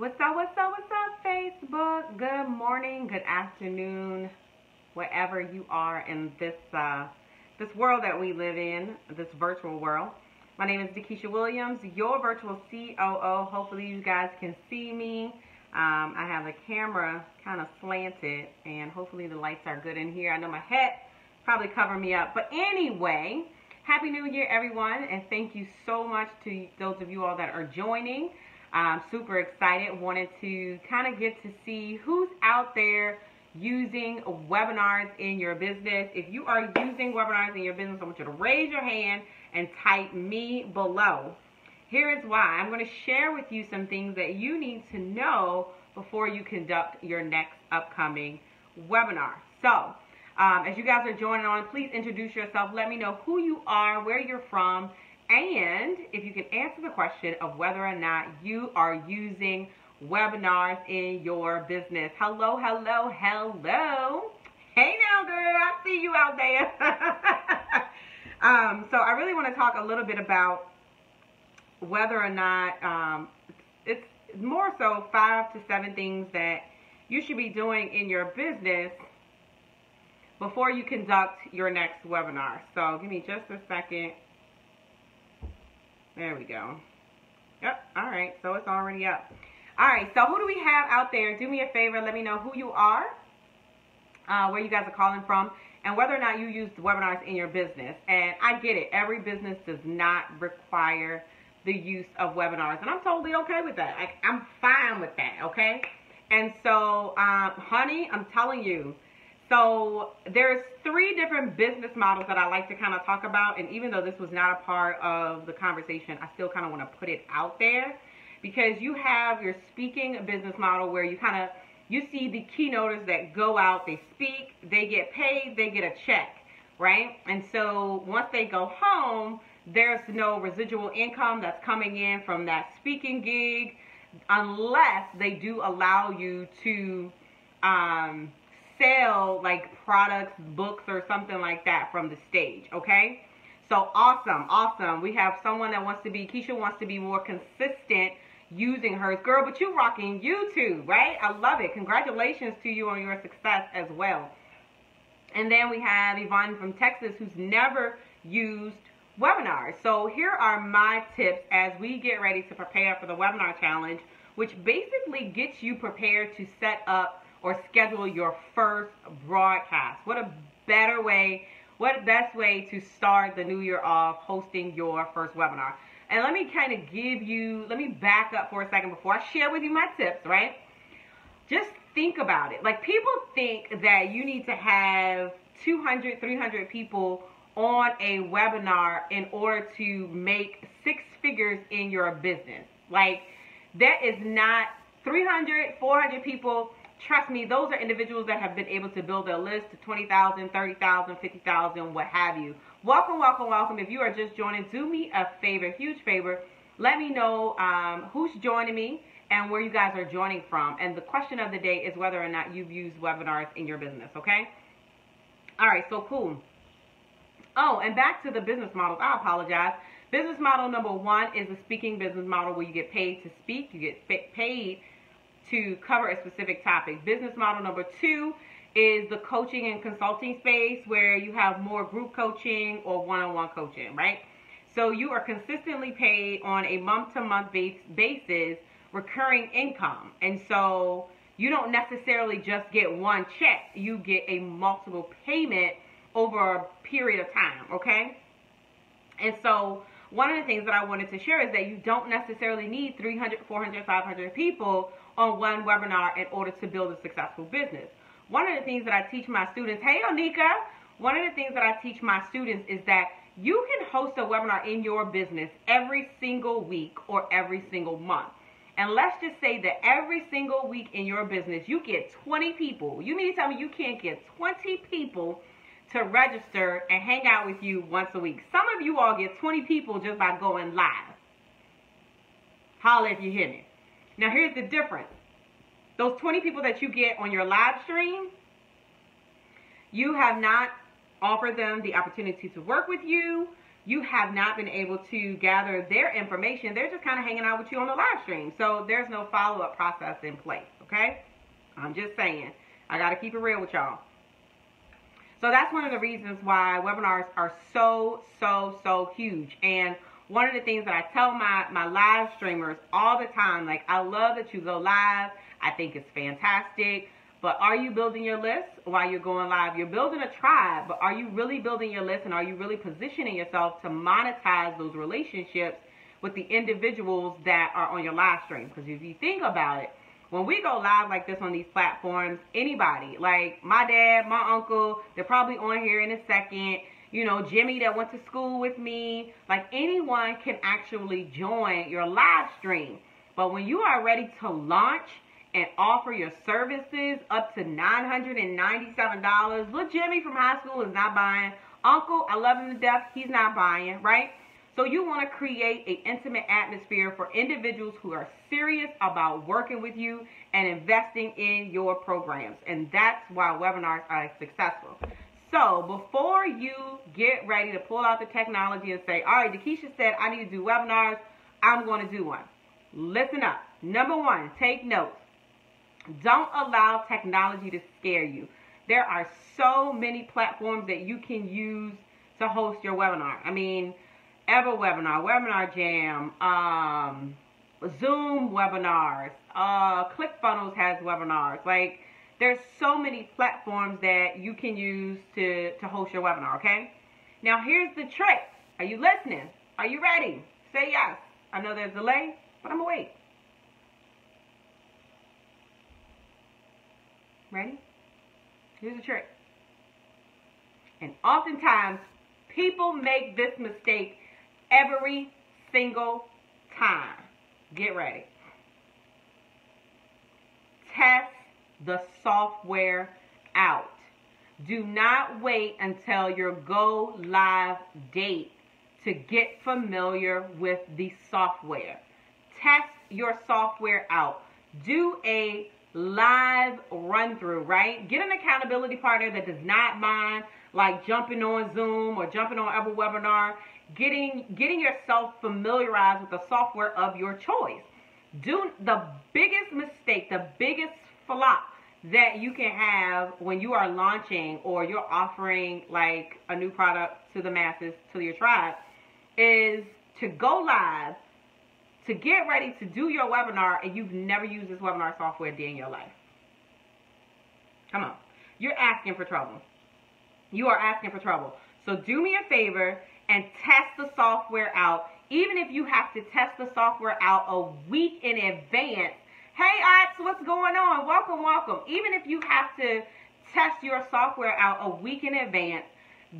What's up, what's up, what's up, Facebook? Good morning, good afternoon, wherever you are in this world that we live in, this virtual world. My name is Dakisha Williams, your virtual COO. Hopefully you guys can see me. I have the camera kind of slanted, and hopefully the lights are good in here. I know my head probably cover me up. But anyway, Happy New Year, everyone, and thank you so much to those of you all that are joining. I'm super excited. Wanted to kind of get to see who's out there using webinars in your business. If you are using webinars in your business, I want you to raise your hand and type me below. Here is why. I'm going to share with you some things that you need to know before you conduct your next upcoming webinar. So, as you guys are joining on, please introduce yourself. Let me know who you are, where you're from, and if you can answer the question of whether or not you are using webinars in your business. Hello, hello, hello. Hey now, girl, I see you out there. So I really want to talk a little bit about whether or not it's more so 5 to 7 things that you should be doing in your business before you conduct your next webinar. So give me just a second. There we go. Yep. All right. So it's already up. All right. So who do we have out there? Do me a favor. Let me know who you are, where you guys are calling from, and whether or not you use webinars in your business. And I get it. Every business does not require the use of webinars, and I'm totally okay with that. I'm fine with that. Okay. And so, honey, I'm telling you. So there's 3 different business models that I like to kind of talk about. And even though this was not a part of the conversation, I still kind of want to put it out there, because you have your speaking business model where you see the keynoters that go out, they speak, they get paid, they get a check, right? And so once they go home, there's no residual income that's coming in from that speaking gig, unless they do allow you to sell like products, books, or something like that from the stage. Okay, so awesome. We have someone that Keisha wants to be more consistent using hers. Girl, but you rocking YouTube, right? I love it. Congratulations to you on your success as well. And then we have Yvonne from Texas, who's never used webinars. So here are my tips as we get ready to prepare for the webinar challenge, which basically gets you prepared to set up or schedule your first broadcast. What best way to start the new year off hosting your first webinar. And let me back up for a second before I share with you my tips, right? Just think about it. Like, people think that you need to have 200, 300 people on a webinar in order to make 6 figures in your business. Like, that is not 300, 400 people. Trust me, those are individuals that have been able to build a list to 20,000, 30,000, 50,000, what have you. Welcome, welcome, welcome. If you are just joining, do me a favor, huge favor. Let me know who's joining me and where you guys are joining from. And the question of the day is whether or not you've used webinars in your business, okay? All right, so cool. Oh, and back to the business models. I apologize. Business model number 1 is a speaking business model where you get paid to speak. You get paid to cover a specific topic. Business model number 2 is the coaching and consulting space, where you have more group coaching or one-on-one coaching, right? So you are consistently paid on a month-to-month basis, recurring income. And so you don't necessarily just get one check. You get a multiple payment over a period of time, okay? And so one of the things that I wanted to share is that you don't necessarily need 300, 400, 500 people on one webinar in order to build a successful business. One of the things that I teach my students, hey Onika, one of the things that I teach my students is that you can host a webinar in your business every single week or every single month. And let's just say that every single week in your business, you get 20 people. You mean to tell me you can't get 20 people to register and hang out with you once a week? Some of you all get 20 people just by going live. Holla if you hear me. Now here's the difference. Those 20 people that you get on your live stream, you have not offered them the opportunity to work with you. you have not been able to gather their information. They're just kind of hanging out with you on the live stream. So there's no follow-up process in place, okay? I'm just saying. I got to keep it real with y'all. So that's one of the reasons why webinars are so huge. And one of the things that I tell my live streamers all the time, like, I love that you go live. I think it's fantastic. But are you building your list while you're going live? You're building a tribe, but are you really building your list, and are you really positioning yourself to monetize those relationships with the individuals that are on your live stream? Because if you think about it, when we go live like this on these platforms, anybody, like my dad, my uncle, they're probably on here in a second, you know, Jimmy that went to school with me, like anyone can actually join your live stream. But when you are ready to launch and offer your services up to $997. Little Jimmy from high school is not buying. Uncle, I love him to death, he's not buying, right? So you want to create an intimate atmosphere for individuals who are serious about working with you and investing in your programs. And that's why webinars are successful. So before you get ready to pull out the technology and say, all right, Dakisha said I need to do webinars, I'm going to do one. Listen up. Number one, take notes. Don't allow technology to scare you. There are so many platforms that you can use to host your webinar. I mean, EverWebinar, Webinar Jam, Zoom webinars, ClickFunnels has webinars. Like, there's so many platforms that you can use to host your webinar, okay? Now, here's the trick. Are you listening? Are you ready? Say yes. I know there's a delay, but I'm going to wait. Ready? Here's the trick. And oftentimes, people make this mistake every single time. Get ready. Test the software out. Do not wait until your go live date to get familiar with the software. Test your software out. Do a live run through, right? Get an accountability partner that does not mind like jumping on Zoom or jumping on EverWebinar, getting yourself familiarized with the software of your choice. Do the biggest mistake, the biggest flop that you can have when you are launching or you're offering like a new product to the masses, to your tribe, is to go live, to get ready to do your webinar, and you've never used this webinar software a day in your life. Come on. You're asking for trouble. You are asking for trouble. So do me a favor and test the software out. Even if you have to test the software out a week in advance. Hey, Ox, what's going on? Welcome, welcome. Even if you have to test your software out a week in advance,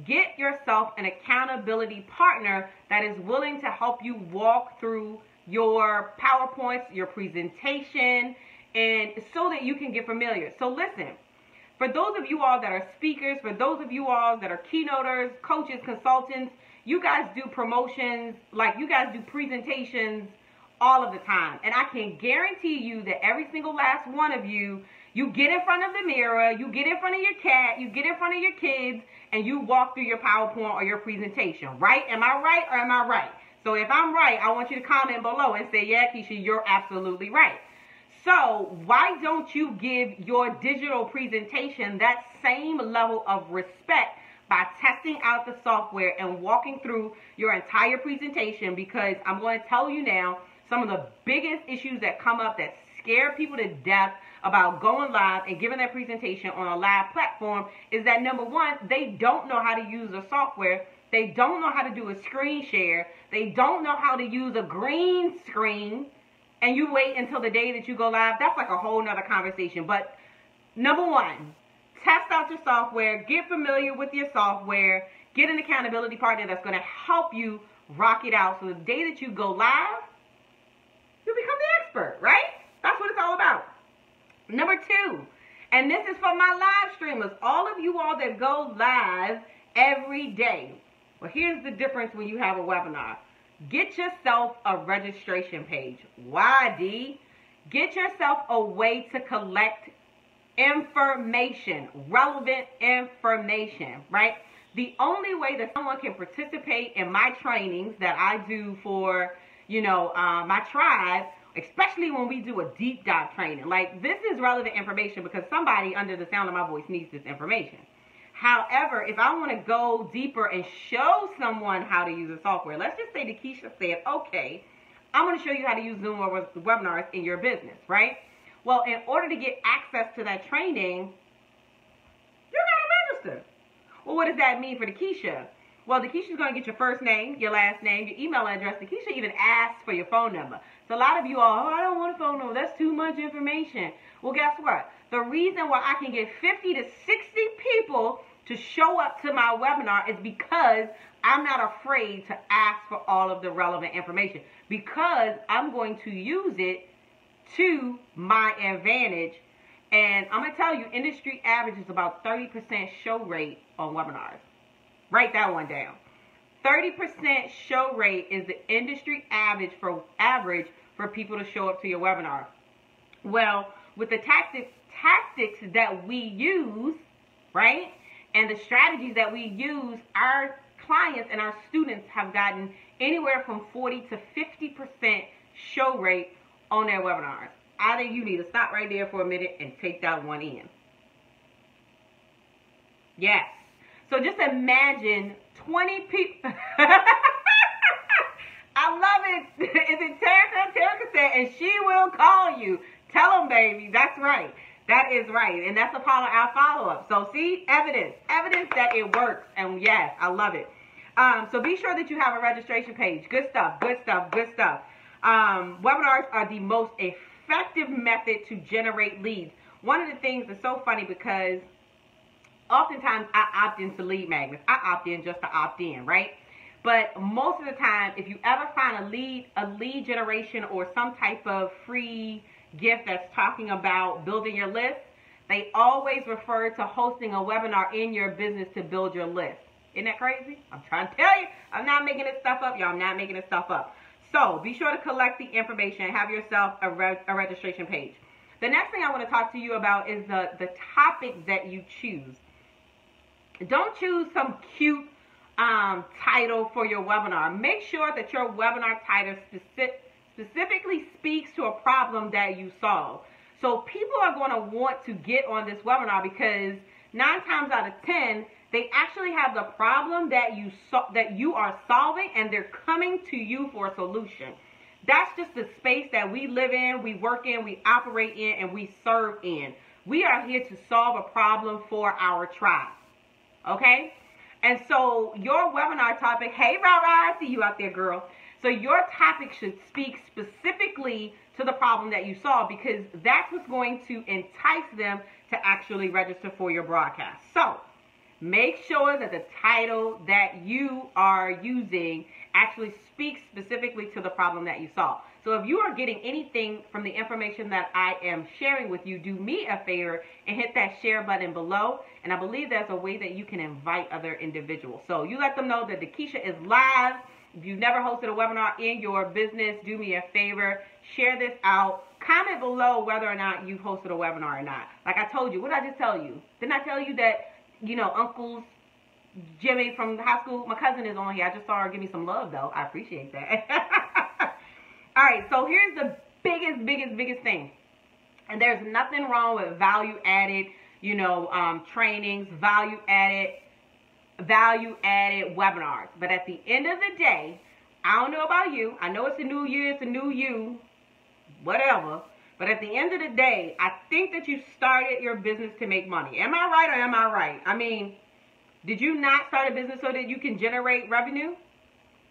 get yourself an accountability partner that is willing to help you walk through your PowerPoints, your presentation, and so that you can get familiar. So listen, for those of you all that are speakers, for those of you all that are keynoters, coaches, consultants, you guys do promotions, like you guys do presentations all of the time. And I can guarantee you that every single last one of you, you get in front of the mirror, you get in front of your cat, you get in front of your kids, and you walk through your PowerPoint or your presentation, right? Am I right or am I right? So if I'm right, I want you to comment below and say, yeah, Keisha, you're absolutely right. So why don't you give your digital presentation that same level of respect by testing out the software and walking through your entire presentation? Because I'm going to tell you now, some of the biggest issues that come up that scare people to death about going live and giving their presentation on a live platform is that, number one, they don't know how to use the software. They don't know how to do a screen share. They don't know how to use a green screen. And you wait until the day that you go live. That's like a whole nother conversation. But number one, test out your software. Get familiar with your software. Get an accountability partner that's going to help you rock it out. So the day that you go live, you become the expert, right? That's what it's all about. Number two, and this is for my live streamers, all of you all that go live every day. Well, here's the difference when you have a webinar. Get yourself a registration page. Why, D? Get yourself a way to collect information, relevant information, right? The only way that someone can participate in my trainings that I do for, my tribe, especially when we do a deep dive training, like this is relevant information because somebody under the sound of my voice needs this information. However, if I want to go deeper and show someone how to use the software, let's just say Keisha said, okay, I'm going to show you how to use Zoom webinars in your business, right? Well, in order to get access to that training, you got to register. Well, what does that mean for Keisha? Well, Keisha's going to get your first name, your last name, your email address. Keisha even asks for your phone number. So a lot of you all, I don't want a phone number. That's too much information. Well, guess what? The reason why I can get 50 to 60 people to show up to my webinar is because I'm not afraid to ask for all of the relevant information, because I'm going to use it to my advantage. And I'm going to tell you, industry average is about 30% show rate on webinars. Write that one down. 30% show rate is the industry average for people to show up to your webinar. Well, with the tactics that we use, right, and the strategies that we use, our clients and our students have gotten anywhere from 40 to 50% show rate on their webinars. I think you need to stop right there for a minute and take that one in. Yes. So just imagine 20 people. I love it. Is it Terica? Terica said, and she will call you. Tell them, baby. That's right. That is right. And that's a part of our follow-up. So see, evidence that it works. And yes, I love it. So be sure that you have a registration page. Good stuff, good stuff, good stuff. Webinars are the most effective method to generate leads. One of the things that's so funny because oftentimes I opt into lead magnets. I opt in just to opt in, right? But most of the time, if you ever find a lead generation or some type of free gift that's talking about building your list, they always refer to hosting a webinar in your business to build your list. Isn't that crazy? I'm trying to tell you, I'm not making this stuff up, y'all. I'm not making this stuff up. So be sure to collect the information and have yourself a registration page. The next thing I want to talk to you about is the topics that you choose. Don't choose some cute title for your webinar. Make sure that your webinar title specifically speaks to a problem that you solve. So people are going to want to get on this webinar because 9 times out of 10, they actually have the problem that you are solving, and they're coming to you for a solution. That's just the space that we live in, we work in, we operate in, and we serve in. We are here to solve a problem for our tribe. Okay? And so your webinar topic, hey, Rara, I see you out there, girl. So your topic should speak specifically to the problem that you solve, because that's what's going to entice them to actually register for your broadcast. So make sure that the title that you are using actually speaks specifically to the problem that you solve. So if you are getting anything from the information that I am sharing with you, do me a favor and hit that share button below. And I believe there's a way that you can invite other individuals. So you let them know that Keisha is live. If you've never hosted a webinar in your business, do me a favor, share this out. Comment below whether or not you've hosted a webinar or not. Like I told you, what did I just tell you? Didn't I tell you that, Uncle Jimmy from high school, my cousin is on here. I just saw her give me some love, though. I appreciate that. All right, so here's the biggest thing. And there's nothing wrong with value-added, trainings, value-added webinars. But at the end of the day, I don't know about you. I know it's a new year, it's a new you, whatever. But at the end of the day, I think that you started your business to make money. Am I right or am I right? I mean, did you not start a business so that you can generate revenue?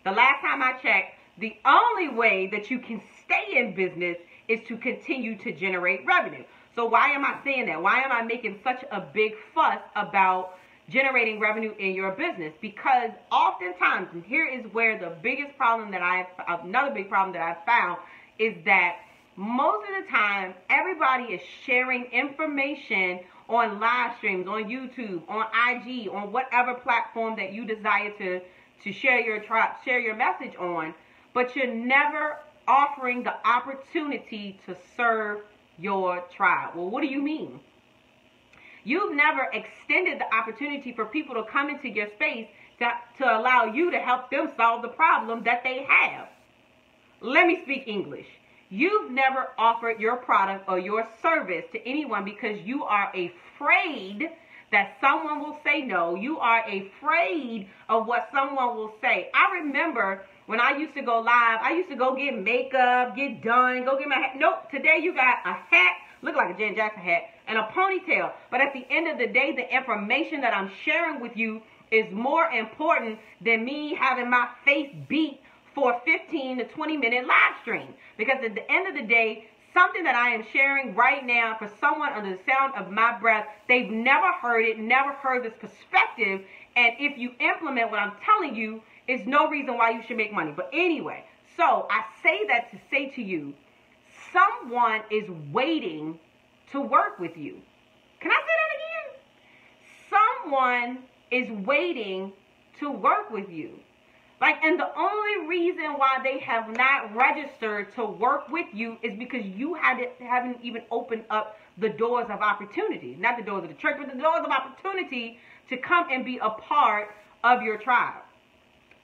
The last time I checked, the only way that you can stay in business is to continue to generate revenue. So why am I saying that? Why am I making such a big fuss about generating revenue in your business? Because oftentimes, and here is where the biggest problem that another big problem that I've found is that most of the time, everybody is sharing information on live streams, on YouTube, on IG, on whatever platform that you desire to share your message on, but you're never offering the opportunity to serve your tribe. Well, what do you mean? You've never extended the opportunity for people to come into your space to allow you to help them solve the problem that they have. Let me speak English. You've never offered your product or your service to anyone because you are afraid that someone will say no. You are afraid of what someone will say. I remember when I used to go live, I used to go get makeup, get done, go get my hat. Nope, today you got a hat, look like a Janet Jackson hat, and a ponytail. But at the end of the day, the information that I'm sharing with you is more important than me having my face beat for a 15 to 20 minute live stream. Because at the end of the day, something that I am sharing right now for someone under the sound of my breath, they've never heard it, never heard this perspective. And if you implement what I'm telling you, is no reason why you should make money. But anyway, so I say that to say to you, someone is waiting to work with you. Can I say that again? Someone is waiting to work with you. And the only reason why they have not registered to work with you is because you haven't even opened up the doors of opportunity. Not the doors of the church, but the doors of opportunity to come and be a part of your tribe.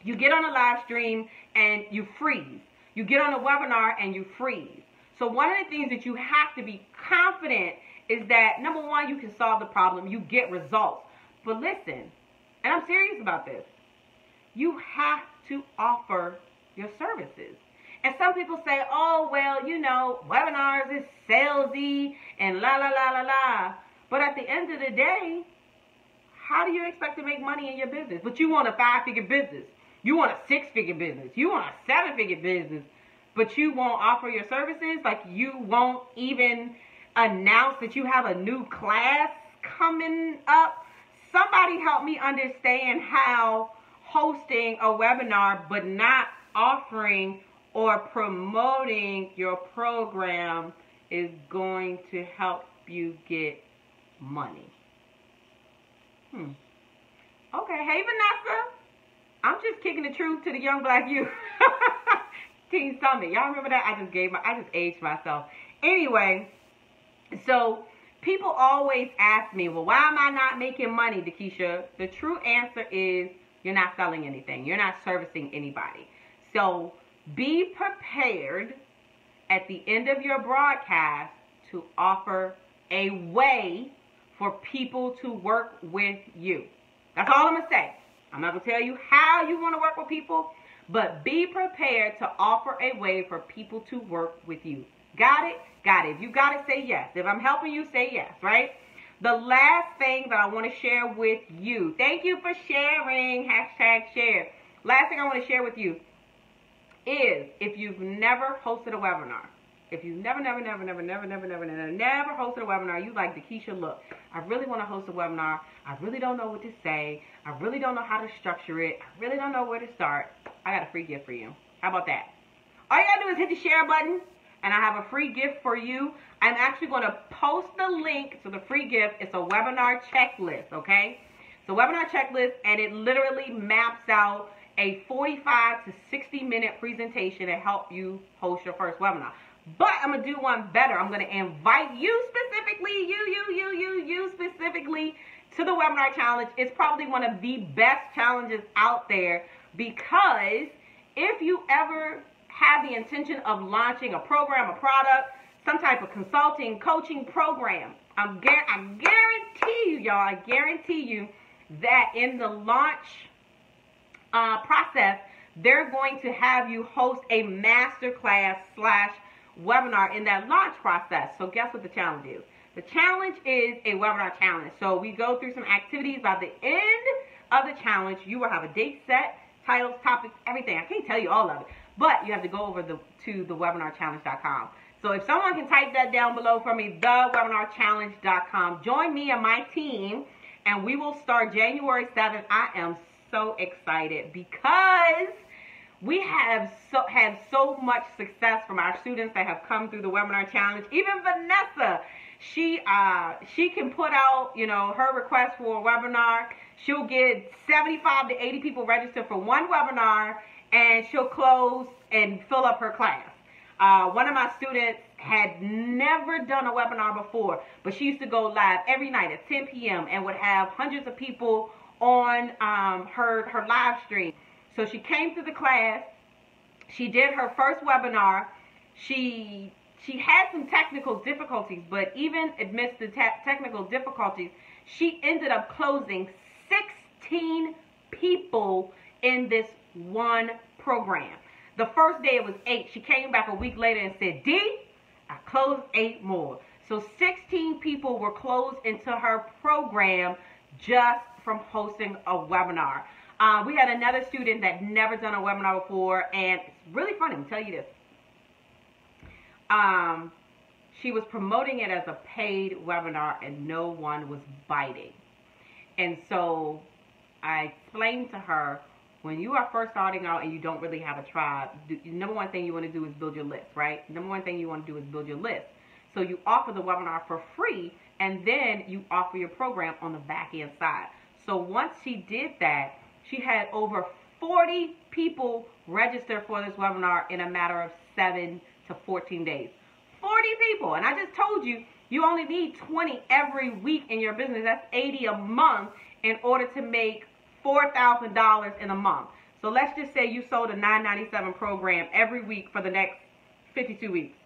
You get on a live stream and you freeze. You get on a webinar and you freeze. So one of the things that you have to be confident is that, number one, you can solve the problem. You get results. But listen, and I'm serious about this, you have to offer your services. And some people say, oh, well, webinars is salesy and la, la, la, la, la. But at the end of the day, how do you expect to make money in your business? But you want a 5-figure business. You want a 6-figure business. You want a 7-figure business. But you won't offer your services. You won't even announce that you have a new class coming up. Somebody help me understand how hosting a webinar but not offering or promoting your program is going to help you get money. Okay, hey Vanessa. I'm just kicking the truth to the young black youth. Teen Summit. Y'all remember that? I just aged myself. Anyway, so people always ask me, well, why am I not making money, Dakisha? The true answer is you're not selling anything. You're not servicing anybody. So be prepared at the end of your broadcast to offer a way for people to work with you. That's all I'm going to say. I'm not going to tell you how you want to work with people, but be prepared to offer a way for people to work with you. Got it? Got it. If you got it, say yes. If I'm helping you, say yes, right? The last thing that I want to share with you. Thank you for sharing. #share. Last thing I want to share with you is if you've never hosted a webinar, if you've never hosted a webinar, you like, Dakisha, look, I really want to host a webinar. I really don't know what to say. I really don't know how to structure it. I really don't know where to start. I got a free gift for you. How about that? All you got to do is hit the share button, and I have a free gift for you. I'm actually going to post the link to the free gift. It's a webinar checklist, okay? It's a webinar checklist, and it literally maps out a 45 to 60-minute presentation to help you host your first webinar. But I'm going to do one better. I'm going to invite you specifically, you specifically to the webinar challenge. It's probably one of the best challenges out there because if you ever have the intention of launching a program, a product, some type of consulting, coaching program, I guarantee you, y'all, I guarantee you that in the launch process, they're going to have you host a masterclass / webinar in that launch process. So guess what the challenge is? The challenge is a webinar challenge. So we go through some activities. By the end of the challenge, you will have a date set, titles, topics, everything. I can't tell you all of it, but you have to go over to thewebinarchallenge.com. So if someone can type that down below for me, thewebinarchallenge.com. Join me and my team, and we will start January 7th. I am so excited because we have had so much success from our students that have come through the webinar challenge. Even Vanessa, she can put out, her request for a webinar. She'll get 75 to 80 people registered for one webinar, and she'll close and fill up her class. One of my students had never done a webinar before, but she used to go live every night at 10 p.m. and would have hundreds of people on her live stream. So she came to the class. She did her first webinar. She had some technical difficulties, but even amidst the technical difficulties, she ended up closing 16 people in this one program. The first day it was 8. She came back a week later and said, D, I closed 8 more. So 16 people were closed into her program just from hosting a webinar. We had another student that never done a webinar before, and it's really funny. I'm tell you this. She was promoting it as a paid webinar, and no one was biting. And so I explained to her, when you are first starting out and you don't really have a tribe, the number one thing you want to do is build your list, right? Number one thing you want to do is build your list. So you offer the webinar for free, and then you offer your program on the back end side. So once she did that, she had over 40 people register for this webinar in a matter of 7 to 14 days. 40 people. And I just told you, you only need 20 every week in your business. That's 80 a month in order to make $4,000 in a month. So let's just say you sold a $9.97 program every week for the next 52 weeks.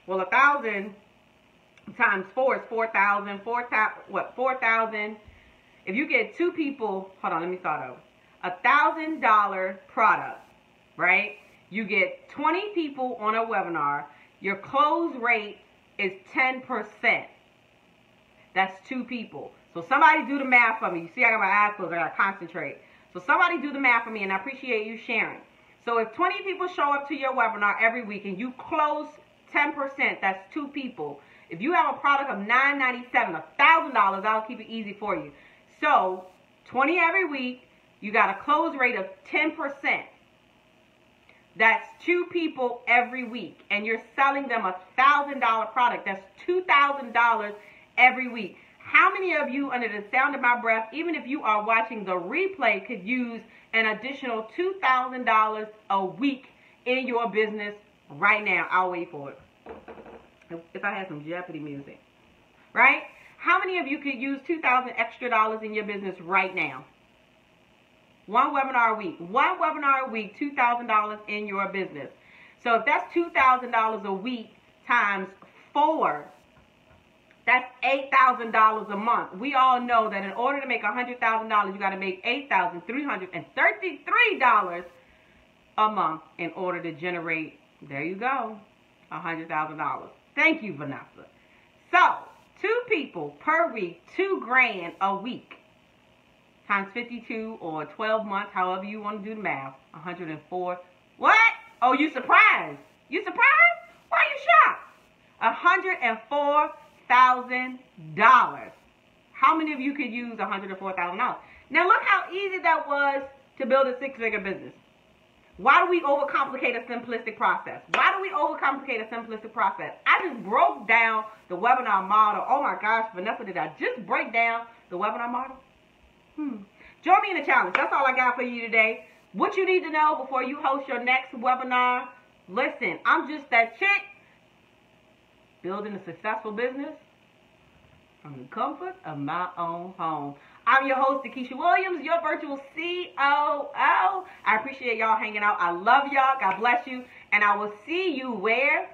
Well, 1,000 times 4 is 4,000. 4,000. If you get 2 people, hold on, let me start over. $1,000 product, right? You get 20 people on a webinar. Your close rate is 10%. That's 2 people. So somebody do the math for me. You see, I got my eyes closed. I got to concentrate. So somebody do the math for me, and I appreciate you sharing. So if 20 people show up to your webinar every week and you close 10%, that's 2 people. If you have a product of $9.97, $1,000, I'll keep it easy for you. So 20 every week, you got a close rate of 10%. That's 2 people every week, and you're selling them a $1,000 product. That's $2,000 every week. How many of you, under the sound of my breath, even if you are watching the replay, could use an additional $2,000 a week in your business right now? I'll wait for it. If I had some Jeopardy music, right? How many of you could use $2,000 extra in your business right now? One webinar a week. One webinar a week, $2,000 in your business. So if that's $2,000 a week times 4, that's $8,000 a month. We all know that in order to make $100,000, you got to make $8,333 a month in order to generate, there you go, $100,000. Thank you, Vanessa. So 2 people per week, $2,000 a week, times 52 or 12 months, however you want to do the math, 104. What? Oh, you surprised? You surprised? Why are you shocked? $104,000. How many of you could use $104,000? Now look how easy that was to build a 6-figure business. Why do we overcomplicate a simplistic process? Why do we overcomplicate a simplistic process? I just broke down the webinar model. Oh my gosh, Vanessa, did I just break down the webinar model? Join me in the challenge. That's all I got for you today. What you need to know before you host your next webinar. Listen, I'm just that chick building a successful business from the comfort of my own home. I'm your host, Keisha Williams, your virtual COO. I appreciate y'all hanging out. I love y'all. God bless you. And I will see you where?